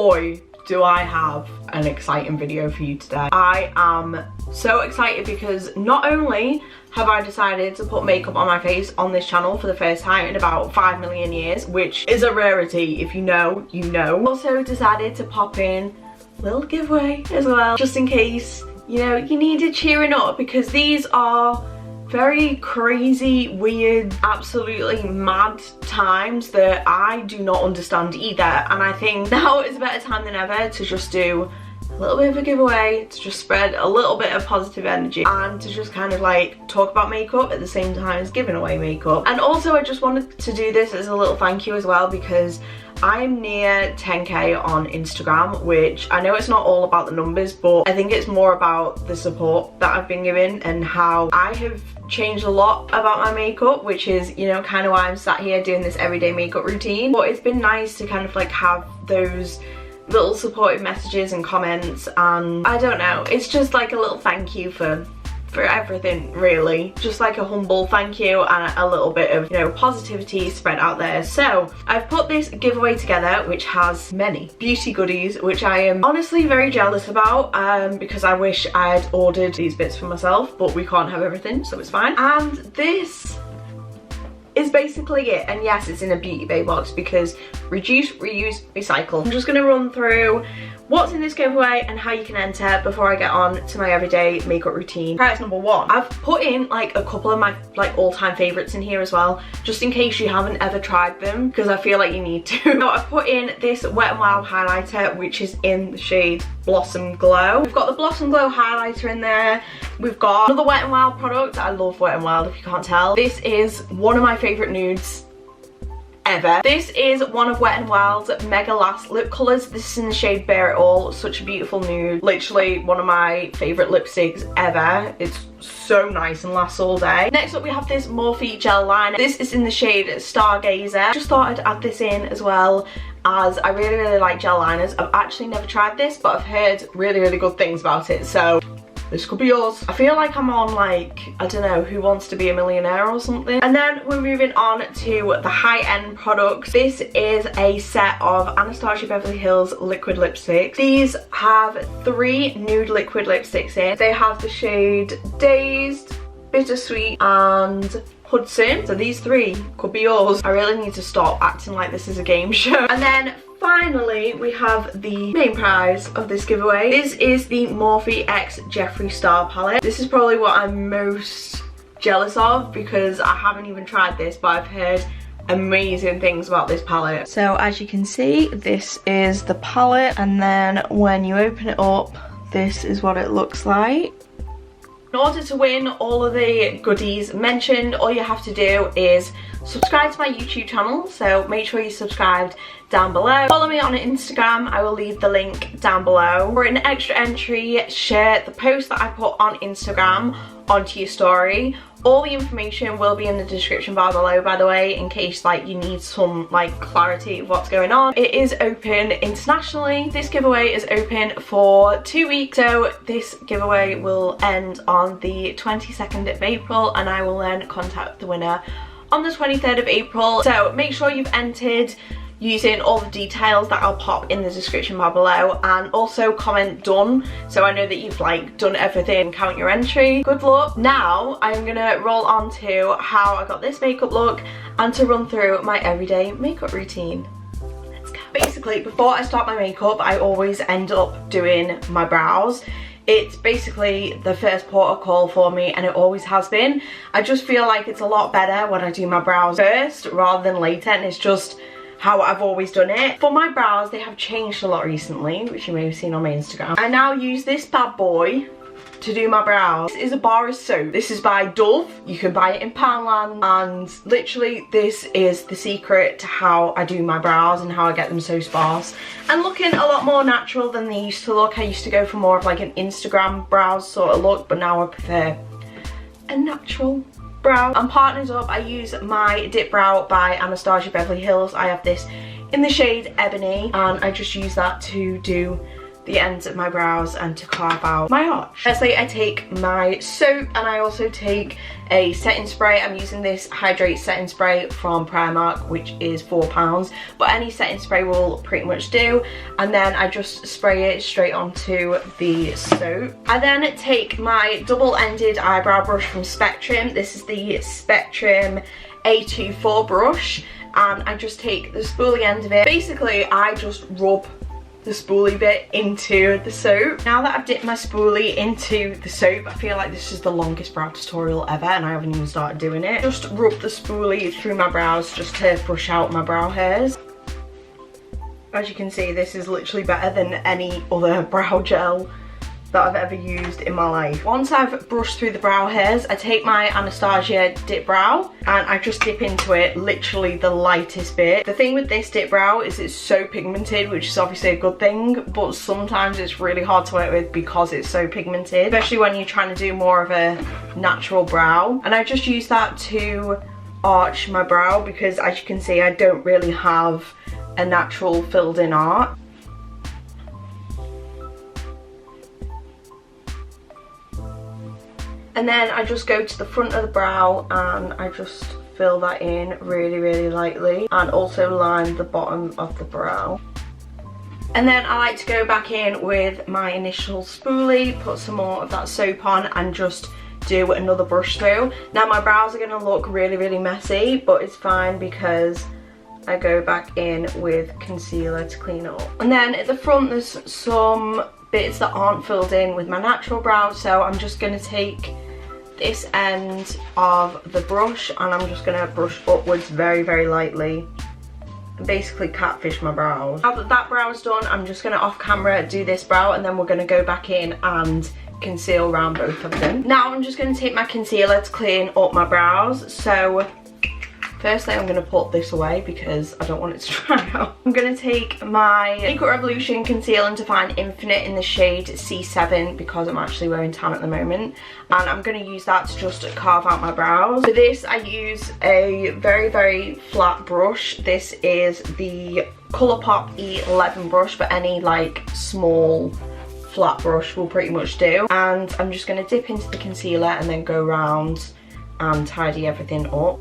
boy, do I have an exciting video for you today. I am so excited because not only have I decided to put makeup on my face on this channel for the first time in about 5 million years, which is a rarity. If you know, you know. Also decided to pop in a little giveaway as well, just in case, you know, you needed cheering up, because these are very crazy, weird, absolutely mad times that I do not understand either. And I think now is a better time than ever to just do a little bit of a giveaway, to just spread a little bit of positive energy and to just kind of like talk about makeup at the same time as giving away makeup. And also I just wanted to do this as a little thank you as well, because I'm near 10k on Instagram, which I know it's not all about the numbers, but I think it's more about the support that I've been given and how I have changed a lot about my makeup, which is, you know, kind of why I'm sat here doing this everyday makeup routine. But it's been nice to kind of like have those little supportive messages and comments, and I don't know, it's just like a little thank you for everything, really. Just like a humble thank you and a little bit of, you know, positivity spread out there. So I've put this giveaway together, which has many beauty goodies, which I am honestly very jealous about, because I wish I'd ordered these bits for myself, but we can't have everything, so it's fine. And this is basically it. And yes, it's in a beauty bay box because reduce, reuse, recycle. I'm just going to run through what's in this giveaway and how you can enter before I get on to my everyday makeup routine. Prize number one, I've put in like a couple of my like all-time favorites in here as well, just in case you haven't ever tried them, because I feel like you need to. So I've put in this Wet n Wild highlighter, which is in the shade Blossom Glow. We've got the Blossom Glow highlighter in there. We've got another Wet n Wild product. I love Wet n Wild, if you can't tell. This is one of my favorite nudes ever. This is one of Wet n Wild's Mega Last lip colours. This is in the shade Bare It All. Such a beautiful nude. Literally one of my favourite lipsticks ever. It's so nice and lasts all day. Next up we have this Morphe gel liner. This is in the shade Stargazer. Just thought I'd add this in as well, as I really like gel liners. I've actually never tried this, but I've heard really good things about it, so this could be yours. I feel like I'm on like, I don't know, Who Wants to Be a Millionaire or something. And then we're moving on to the high-end products. This is a set of Anastasia Beverly Hills liquid lipsticks. These have 3 nude liquid lipsticks in. They have the shade Dazed, Bittersweet and Hudson. So these 3 could be yours. I really need to stop acting like this is a game show. And then finally, we have the main prize of this giveaway. This is the Morphe X Jeffree Star palette. This is probably what I'm most jealous of, because I haven't even tried this, but I've heard amazing things about this palette. So as you can see, this is the palette, and then when you open it up, this is what it looks like. In order to win all of the goodies mentioned, all you have to do is subscribe to my YouTube channel, so make sure you're subscribed down below. Follow me on Instagram, I will leave the link down below. For an extra entry, share the post that I put on Instagram onto your story. All the information will be in the description bar below, by the way, in case like you need some like clarity of what's going on. It is open internationally. This giveaway is open for 2 weeks, so this giveaway will end on the 22nd of April, and I will then contact the winner on the 23rd of April. So make sure you've entered using all the details that I'll pop in the description bar below, and also comment done, so I know that you've like done everything and count your entry. Good luck. Now I'm gonna roll on to how I got this makeup look and to run through my everyday makeup routine. Let's go. Basically, before I start my makeup, I always end up doing my brows. It's basically the first port of call for me, and it always has been. I just feel like it's a lot better when I do my brows first rather than later, and it's just how I've always done it. For my brows, they have changed a lot recently, which you may have seen on my Instagram. I now use this bad boy to do my brows. This is a bar of soap. This is by Dove. You can buy it in Poundland, and literally this is the secret to how I do my brows and how I get them so sparse and looking a lot more natural than they used to look. I used to go for more of like an Instagram brows sort of look, but now I prefer a natural brow. I'm partnered up. I use my Dip Brow by Anastasia Beverly Hills. I have this in the shade Ebony, and I just use that to do the ends of my brows and to carve out my arch. Firstly, I take my soap and I also take a setting spray. I'm using this Hydrate setting spray from Primark, which is £4, but any setting spray will pretty much do. And then I just spray it straight onto the soap. I then take my double-ended eyebrow brush from Spectrum. This is the Spectrum A24 brush, and I just take the spoolie end of it. Basically, I just rub the spoolie bit into the soap. Now that I've dipped my spoolie into the soap, I feel like this is the longest brow tutorial ever and I haven't even started doing it. Just rub the spoolie through my brows just to brush out my brow hairs. As you can see, this is literally better than any other brow gel that I've ever used in my life. Once I've brushed through the brow hairs, I take my Anastasia dip brow and I just dip into it literally the lightest bit. The thing with this dip brow is it's so pigmented, which is obviously a good thing, but sometimes it's really hard to work with because it's so pigmented, especially when you're trying to do more of a natural brow. And I just use that to arch my brow because, as you can see, I don't really have a natural filled in arch. And then I just go to the front of the brow and I just fill that in really, really lightly, and also line the bottom of the brow. And then I like to go back in with my initial spoolie, put some more of that soap on and just do another brush through. Now my brows are going to look really, really messy, but it's fine because I go back in with concealer to clean up. And then at the front there's some bits that aren't filled in with my natural brow, so I'm just going to take this end of the brush and I'm just going to brush upwards very, very lightly and basically catfish my brows. Now that that brow is done, I'm just going to off camera do this brow and then we're going to go back in and conceal around both of them. Now I'm just going to take my concealer to clean up my brows. So firstly, I'm going to put this away because I don't want it to dry out. I'm going to take my Makeup Revolution Conceal and Define Infinite in the shade C7 because I'm actually wearing tan at the moment. And I'm going to use that to just carve out my brows. For this, I use a very, very flat brush. This is the Colourpop E11 brush, but any like small flat brush will pretty much do. And I'm just going to dip into the concealer and then go around and tidy everything up.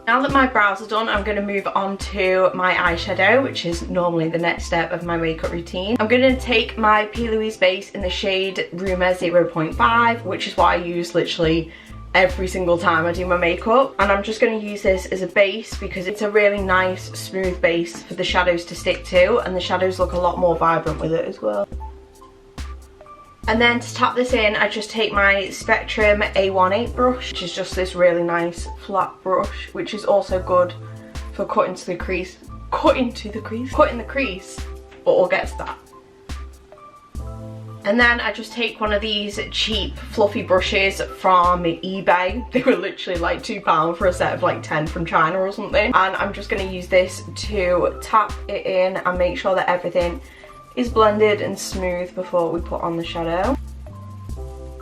Now that my brows are done, I'm going to move on to my eyeshadow, which is normally the next step of my makeup routine. I'm going to take my P. Louise base in the shade Rumour 0.5, which is what I use literally every single time I do my makeup. And I'm just going to use this as a base because it's a really nice smooth base for the shadows to stick to, and the shadows look a lot more vibrant with it as well. And then to tap this in, I just take my Spectrum A18 brush, which is just this really nice flat brush, which is also good for cutting the crease, but we'll get to that. And then I just take one of these cheap fluffy brushes from eBay. They were literally like £2 for a set of like 10 from China or something. And I'm just going to use this to tap it in and make sure that everything is blended and smooth before we put on the shadow.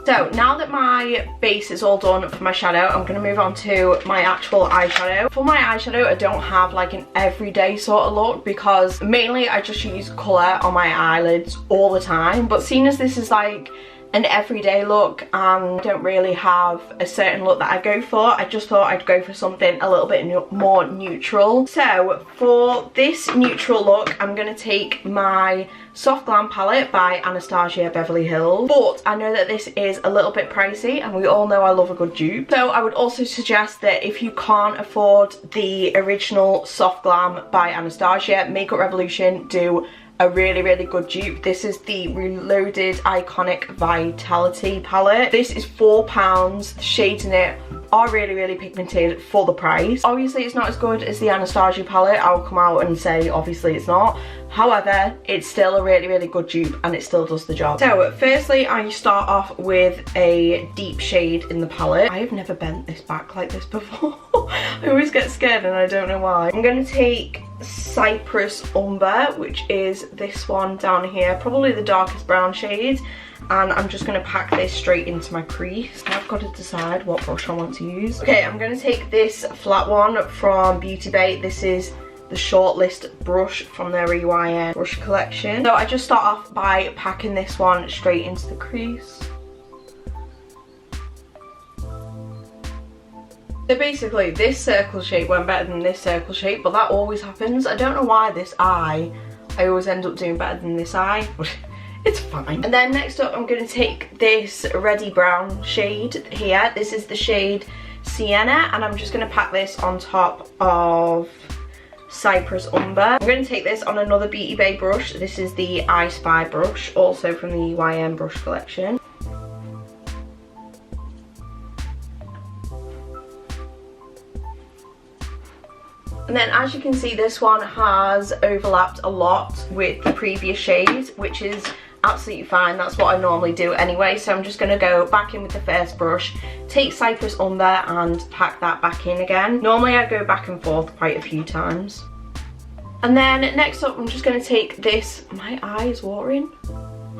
So now that my base is all done for my shadow, I'm going to move on to my actual eyeshadow. For my eyeshadow, I don't have like an everyday sort of look because mainly I just use colour on my eyelids all the time. But seeing as this is like an everyday look and I don't really have a certain look that I go for, I just thought I'd go for something a little bit more neutral. So for this neutral look, I'm going to take my Soft Glam palette by Anastasia Beverly Hills, but I know that this is a little bit pricey and we all know I love a good dupe. So I would also suggest that if you can't afford the original Soft Glam by Anastasia, Makeup Revolution do a really, really good dupe. This is the Reloaded Iconic Vitality palette. This is £4. The shades in it are really, really pigmented for the price. Obviously it's not as good as the Anastasia palette. I'll come out and say obviously it's not. However, it's still a really, really good dupe and it still does the job. So firstly, I start off with a deep shade in the palette. I have never bent this back like this before. I always get scared and I don't know why. I'm going to take Cypress Umber, which is this one down here, probably the darkest brown shade, and I'm just going to pack this straight into my crease. I've got to decide what brush I want to use. Okay, I'm going to take this flat one from Beauty Bay. This is the Shortlist brush from their EYN brush collection. So I just start off by packing this one straight into the crease. So basically this circle shape went better than this circle shape, but that always happens. I don't know why this eye, I always end up doing better than this eye, but it's fine. And then next up I'm going to take this reddy brown shade here. This is the shade Sienna, and I'm just going to pack this on top of Cypress Umber. I'm going to take this on another Beauty Bay brush. This is the I Spy brush, also from the EYN brush collection. And then as you can see, this one has overlapped a lot with the previous shade, which is absolutely fine. That's what I normally do anyway. So I'm just going to go back in with the first brush, take Cypress Umber and pack that back in again. Normally I go back and forth quite a few times. And then next up I'm just going to take this, my eye is watering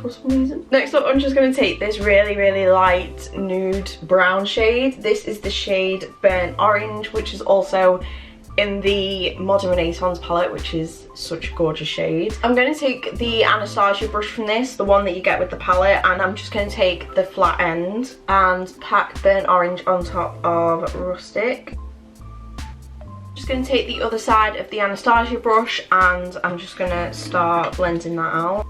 for some reason. Next up I'm just going to take this really light nude brown shade. This is the shade Burnt Orange, which is also in the Modern Renaissance palette, which is such a gorgeous shade. I'm going to take the Anastasia brush from this, the one that you get with the palette, and I'm just going to take the flat end and pack Burnt Orange on top of Rustic. Just going to take the other side of the Anastasia brush and I'm just going to start blending that out.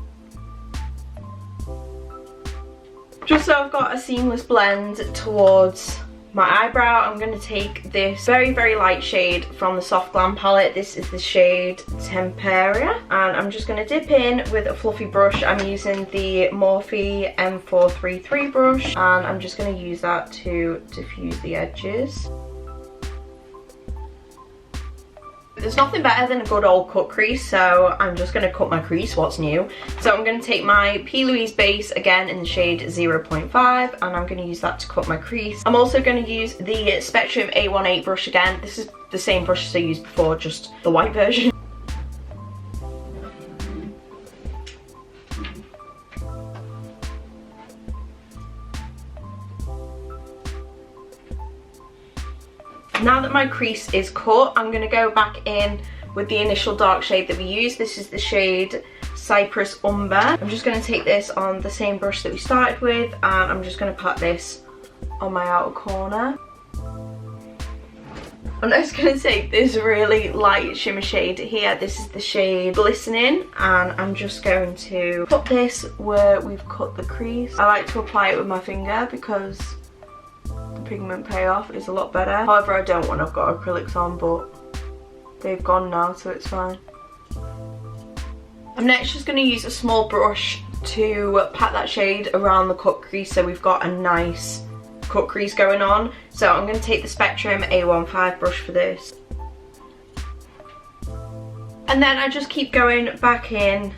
Just so I've got a seamless blend towards my eyebrow, I'm going to take this very light shade from the Soft Glam palette. This is the shade Tempera, and I'm just going to dip in with a fluffy brush. I'm using the Morphe M433 brush, and I'm just going to use that to diffuse the edges. There's nothing better than a good old cut crease, so I'm just going to cut my crease. What's new? So I'm going to take my P. Louise base again in the shade 0.5, and I'm going to use that to cut my crease. I'm also going to use the Spectrum A18 brush again. This is the same brush as I used before, just the white version. Now that my crease is cut, I'm going to go back in with the initial dark shade that we used. This is the shade Cypress Umber. I'm just going to take this on the same brush that we started with, and I'm just going to pat this on my outer corner. I'm just going to take this really light shimmer shade here. This is the shade Glistening, and I'm just going to put this where we've cut the crease. I like to apply it with my finger because pigment payoff is a lot better. However, I don't when I've got acrylics on, but they've gone now, so it's fine. I'm next just going to use a small brush to pat that shade around the cut crease, so we've got a nice cut crease going on. So I'm going to take the Spectrum A15 brush for this, and then I just keep going back in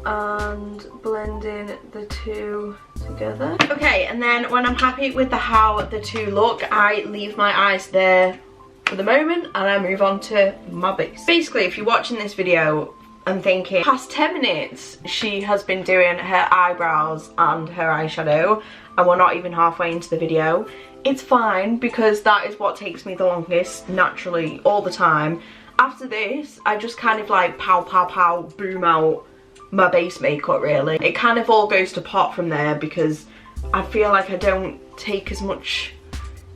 and blending the two together. Okay, and then when I'm happy with how the two look, I leave my eyes there for the moment and I move on to my base. Basically, if you're watching this video and thinking, past 10 minutes she has been doing her eyebrows and her eyeshadow and we're not even halfway into the video, it's fine, because that is what takes me the longest naturally all the time. After this, I just kind of like pow boom out my base makeup really. It kind of all goes to pot from there because I feel like I don't take as much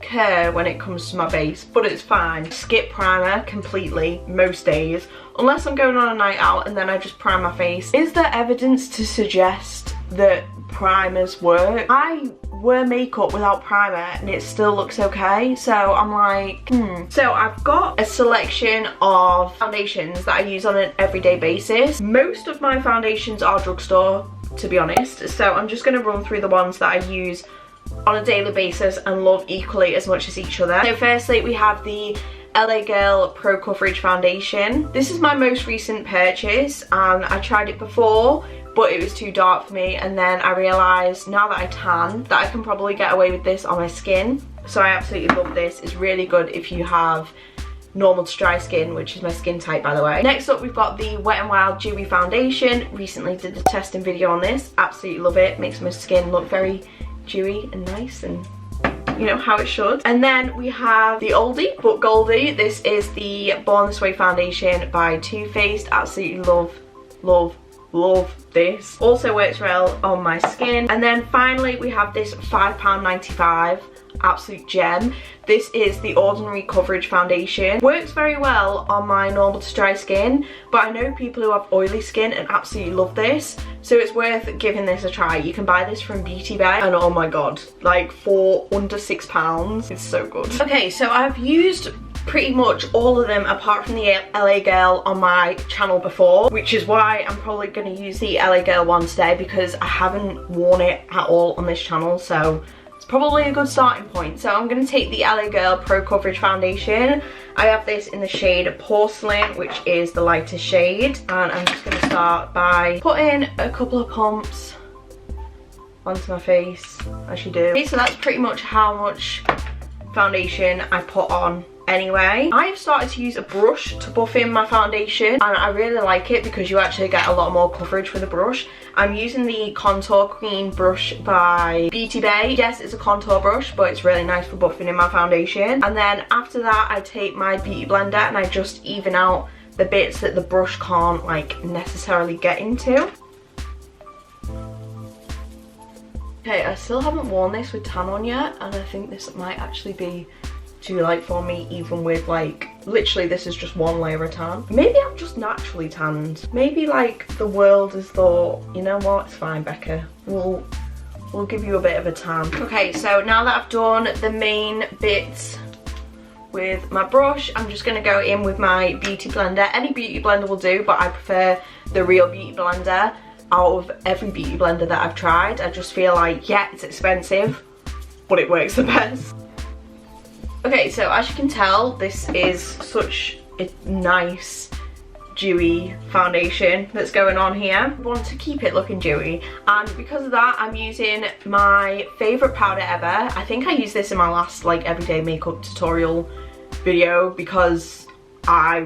care when it comes to my base, but it's fine. Skip primer completely most days unless I'm going on a night out, and then I just prime my face. Is there evidence to suggest that primers work? I wear makeup without primer and it still looks okay, so I'm like, So I've got a selection of foundations that I use on an everyday basis. Most of my foundations are drugstore, to be honest, so I'm just going to run through the ones that I use on a daily basis and love equally as much as each other. So firstly, we have the LA Girl Pro Coverage Foundation. This is my most recent purchase, and I tried it before but it was too dark for me, and then I realised now that I tan that I can probably get away with this on my skin, so I absolutely love this. It's really good if you have normal to dry skin, which is my skin type, by the way. Next up, we've got the Wet n Wild Dewy Foundation. Recently did a testing video on this. Absolutely love it. Makes my skin look very dewy and nice, and you know how it should. And then we have the oldie but goldie. This is the Born This Way foundation by Too Faced. Absolutely love this. Also works well on my skin. And then finally we have this £5.95 absolute gem. This is the Ordinary Coverage Foundation. Works very well on my normal to dry skin, but I know people who have oily skin and absolutely love this, so it's worth giving this a try. You can buy this from Beauty Bay, and oh my god, like for under £6, it's so good. Okay, so I've used pretty much all of them apart from the LA Girl on my channel before, which is why I'm probably going to use the LA Girl one today, because I haven't worn it at all on this channel, so it's probably a good starting point. So I'm going to take the LA Girl Pro Coverage Foundation. I have this in the shade Porcelain, which is the lightest shade, and I'm just going to start by putting a couple of pumps onto my face, as you do. Okay, so that's pretty much how much foundation I put on anyway. I've started to use a brush to buff in my foundation, and I really like it because you actually get a lot more coverage with the brush. I'm using the Contour Queen brush by Beauty Bay. Yes, it's a contour brush, but it's really nice for buffing in my foundation. And then after that, I take my beauty blender and I just even out the bits that the brush can't like necessarily get into. Okay, I still haven't worn this with tan on yet, and I think this might actually be too light for me, even with like literally this is just one layer of tan. Maybe I'm just naturally tanned. Maybe like the world has thought, you know what, it's fine, Becca, we'll give you a bit of a tan. Okay, so now that I've done the main bits with my brush, I'm just going to go in with my beauty blender. Any beauty blender will do, but I prefer the Real Beauty Blender out of every beauty blender that I've tried. I just feel like, yeah, it's expensive, but it works the best. Okay, so as you can tell, this is such a nice dewy foundation that's going on here. I want to keep it looking dewy, and because of that I'm using my favourite powder ever. I think I used this in my last like everyday makeup tutorial video, because I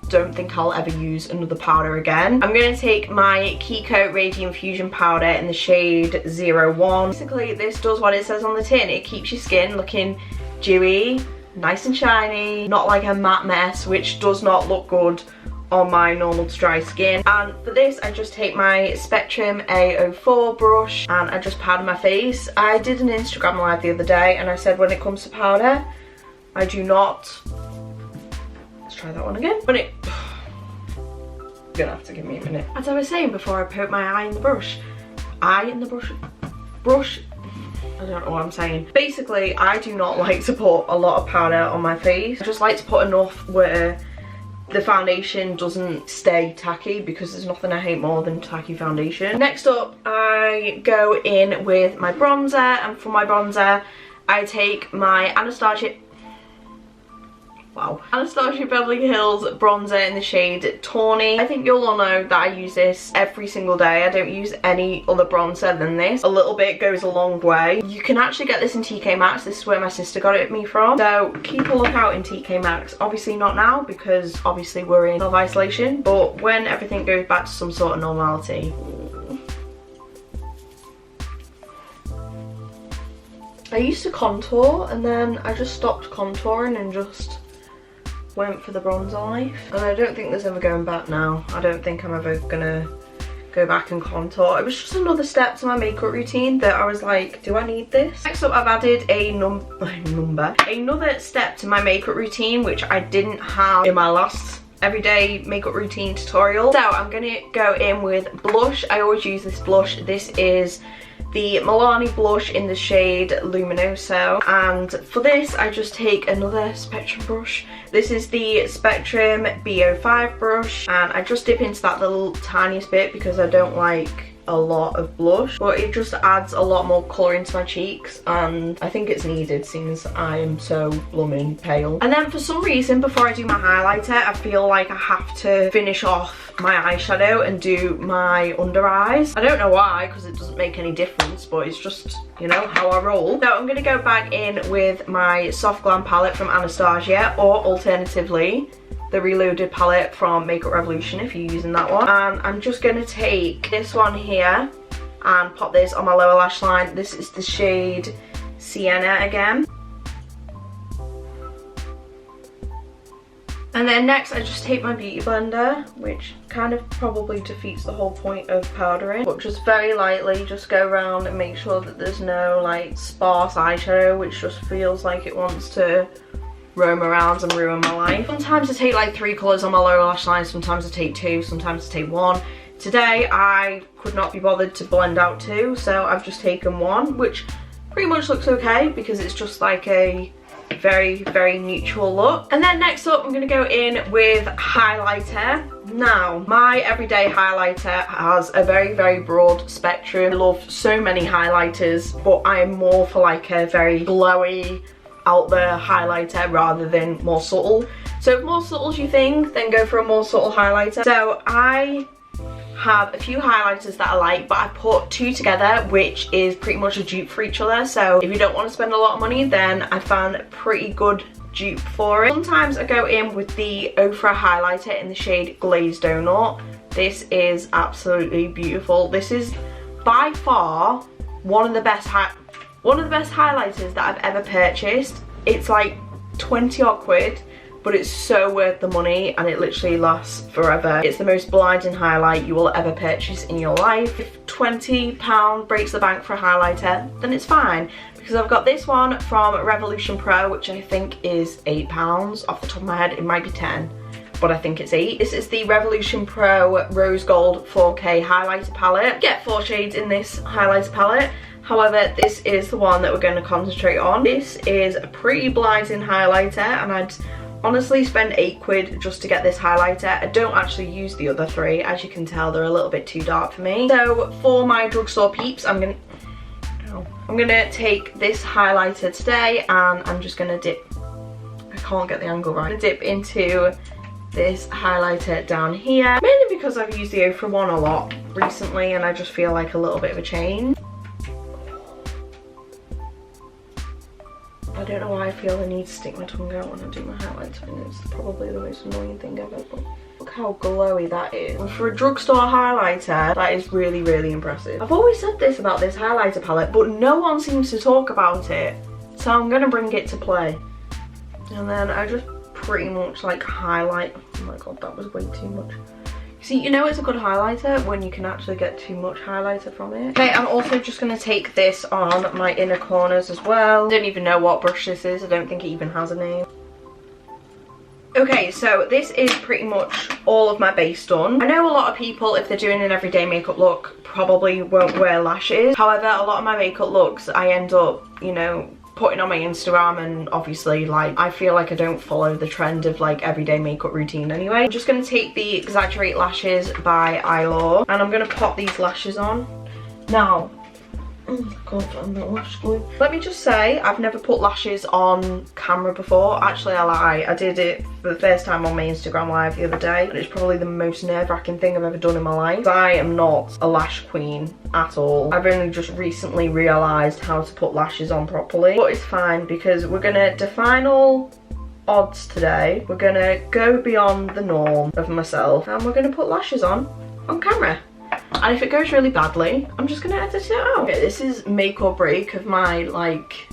don't think I'll ever use another powder again. I'm going to take my Kiko Radiant Fusion powder in the shade 01. Basically this does what it says on the tin. It keeps your skin looking dewy, nice and shiny, not like a matte mess, which does not look good on my normal to dry skin. And for this I just take my Spectrum A04 brush and I just powder my face. I did an Instagram live the other day and I said when it comes to powder, I do not, let's try that one again, when it, you're gonna have to give me a minute. As I was saying before, I put my eye in the brush, I don't know what I'm saying. Basically, I do not like to put a lot of powder on my face. I just like to put enough where the foundation doesn't stay tacky, because there's nothing I hate more than tacky foundation. Next up, I go in with my bronzer, and for my bronzer, I take my Anastasia Beverly Hills bronzer in the shade Tawny. I think you'll all know that I use this every single day. I don't use any other bronzer than this. A little bit goes a long way. You can actually get this in TK Maxx. This is where my sister got it me from. So keep a lookout in TK Maxx. Obviously not now, because obviously we're in self-isolation, but when everything goes back to some sort of normality. I used to contour and then I just stopped contouring and just went for the bronzer life, and I don't think there's ever going back now. I don't think I'm ever gonna go back and contour. It was just another step to my makeup routine that I was like, do I need this? Next up, I've added another step to my makeup routine, which I didn't have in my last everyday makeup routine tutorial. So I'm gonna go in with blush. I always use this blush. This is the Milani blush in the shade Luminoso, and for this I just take another Spectrum brush. This is the Spectrum B05 brush, and I just dip into that little tiniest bit because I don't like a lot of blush, but it just adds a lot more colour into my cheeks, and I think it's needed since I am so blooming pale. And then for some reason, before I do my highlighter, I feel like I have to finish off my eyeshadow and do my under eyes. I don't know why, because it doesn't make any difference, but it's just, you know, how I roll. So I'm going to go back in with my Soft Glam palette from Anastasia, or alternatively the Reloaded palette from Makeup Revolution if you're using that one. And I'm just going to take this one here and pop this on my lower lash line. This is the shade Sienna again. And then next I just take my beauty blender, which kind of probably defeats the whole point of powdering, but just very lightly just go around and make sure that there's no like sparse eyeshadow which just feels like it wants to roam around and ruin my life. Sometimes I take like 3 colours on my lower lash line, sometimes I take 2, sometimes I take 1. Today I could not be bothered to blend out 2, so I've just taken 1, which pretty much looks okay because it's just like a very neutral look. And then next up I'm going to go in with highlighter. Now my everyday highlighter has a very broad spectrum. I love so many highlighters, but I am more for like a very glowy out there highlighter rather than more subtle. So if more subtle is your thing, then go for a more subtle highlighter. So I have a few highlighters that I like, but I put 2 together, which is pretty much a dupe for each other. So if you don't want to spend a lot of money, then I found a pretty good dupe for it. Sometimes I go in with the Ofra highlighter in the shade Glazed Donut. This is absolutely beautiful. This is by far one of the best highlighters that I've ever purchased. It's like 20 odd quid, but it's so worth the money and it literally lasts forever. It's the most blinding highlight you will ever purchase in your life. If £20 breaks the bank for a highlighter, then it's fine, because I've got this one from Revolution Pro, which I think is £8 off the top of my head. It might be 10, but I think it's 8. This is the Revolution Pro Rose Gold 4K highlighter palette. Get 4 shades in this highlighter palette. However, this is the one that we're going to concentrate on. This is a pretty blinding highlighter, and I'd honestly spend 8 quid just to get this highlighter. I don't actually use the other 3. As you can tell, they're a little bit too dark for me. So for my drugstore peeps, I'm gonna take this highlighter today, and I'm just gonna dip, I can't get the angle right, I'm gonna dip into this highlighter down here, mainly because I've used the Ofra one a lot recently and I just feel like a little bit of a change. I don't know why I feel the need to stick my tongue out when I do my highlighter, and it's probably the most annoying thing ever, but look how glowy that is. And for a drugstore highlighter, that is really impressive. I've always said this about this highlighter palette, but no one seems to talk about it, so I'm gonna bring it to play. And then I just pretty much like highlight. Oh my god, that was way too much. See, you know it's a good highlighter when you can actually get too much highlighter from it. Okay, I'm also just going to take this on my inner corners as well. I don't even know what brush this is. I don't think it even has a name. Okay, so this is pretty much all of my base done. I know a lot of people, if they're doing an everyday makeup look, probably won't wear lashes. However, a lot of my makeup looks, I end up, you know, putting on my Instagram, and obviously like I feel like I don't follow the trend of like everyday makeup routine anyway. I'm just going to take the Exaggerate Lashes by Eyebrow, and I'm going to pop these lashes on. Now, oh god, I'm not lash glue. Let me just say, I've never put lashes on camera before. Actually, I lie. I did it for the first time on my Instagram live the other day, and it's probably the most nerve-wracking thing I've ever done in my life. I am not a lash queen at all. I've only just recently realised how to put lashes on properly, but it's fine because we're gonna define all odds today. We're gonna go beyond the norm of myself, and we're gonna put lashes on camera. And if it goes really badly, I'm just gonna edit it out. Okay, this is make or break of my like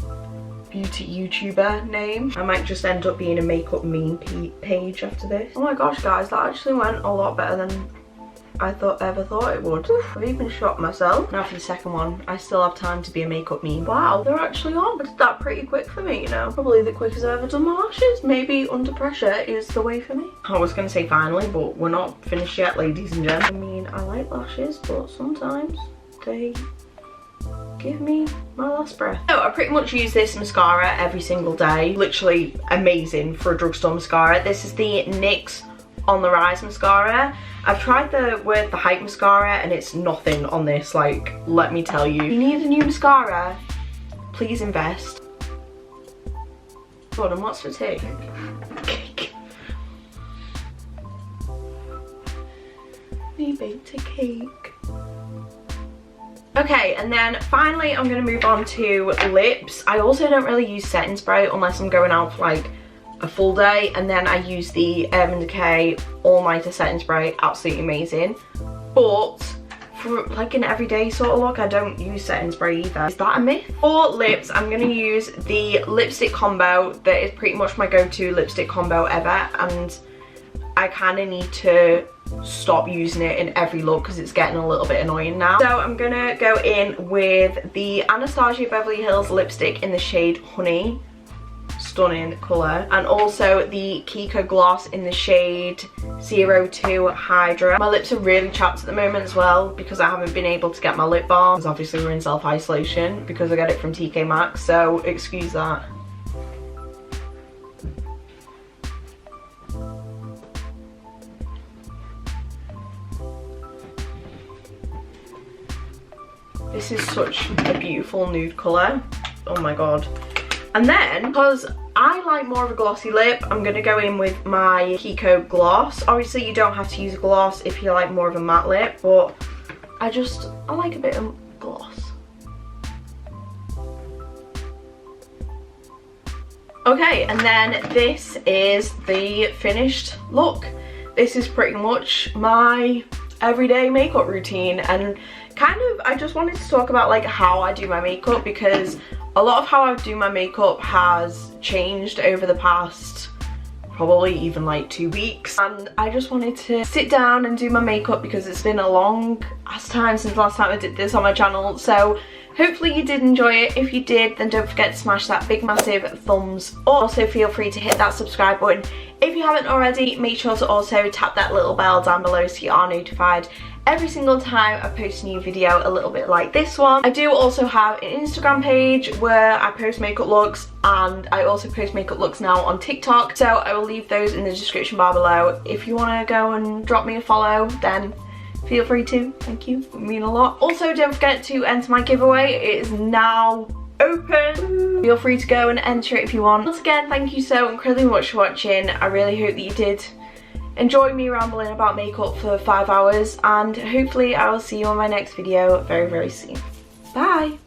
beauty YouTuber name. I might just end up being a makeup meme page after this. Oh my gosh guys, that actually went a lot better than I ever thought it would. Oof, I've even shot myself. Now for the second one, I still have time to be a makeup meme. Wow, they're actually on. I did that pretty quick for me, you know. Probably the quickest I've ever done my lashes. Maybe under pressure is the way for me. I was gonna say finally, but we're not finished yet, ladies and gents. I mean, I like lashes, but sometimes they give me my last breath. So I pretty much use this mascara every single day. Literally amazing for a drugstore mascara. This is the NYX On the Rise mascara. I've tried the Hype mascara and it's nothing on this, like, let me tell you. If you need a new mascara, please invest. Hold on, what's for tea? Cake. We baked a cake. Okay, and then finally I'm going to move on to lips. I also don't really use setting spray unless I'm going out for like a full day, and then I use the Urban Decay All Nighter setting spray, absolutely amazing. But for like an everyday sort of look, I don't use setting spray either. Is that a myth? For lips, I'm going to use the lipstick combo that is pretty much my go-to lipstick combo ever, and I kind of need to stop using it in every look because it's getting a little bit annoying now. So I'm going to go in with the Anastasia Beverly Hills lipstick in the shade Honey. Stunning colour, and also the Kiko gloss in the shade 02 Hydra. My lips are really chapped at the moment as well because I haven't been able to get my lip balm, because obviously we're in self-isolation because I get it from TK Maxx, so excuse that. This is such a beautiful nude colour, oh my god. And then, because I like more of a glossy lip, I'm going to go in with my Kiko gloss. Obviously, you don't have to use a gloss if you like more of a matte lip, but I like a bit of gloss. Okay, and then this is the finished look. This is pretty much my everyday makeup routine, and kind of I just wanted to talk about like how I do my makeup, because a lot of how I do my makeup has changed over the past probably even like 2 weeks, and I just wanted to sit down and do my makeup because it's been a long ass time since last time I did this on my channel. So hopefully you did enjoy it. If you did, then don't forget to smash that big massive thumbs up. Also feel free to hit that subscribe button if you haven't already. Make sure to also tap that little bell down below so you are notified every single time I post a new video, a little bit like this one. I do also have an Instagram page where I post makeup looks, and I also post makeup looks now on TikTok, so I will leave those in the description bar below. If you want to go and drop me a follow, then feel free to. Thank you, it would mean a lot. Also, don't forget to enter my giveaway. It is now open. Feel free to go and enter it if you want. Once again, thank you so incredibly much for watching. I really hope that you did enjoy me rambling about makeup for 5 hours, and hopefully I will see you on my next video very, very soon. Bye!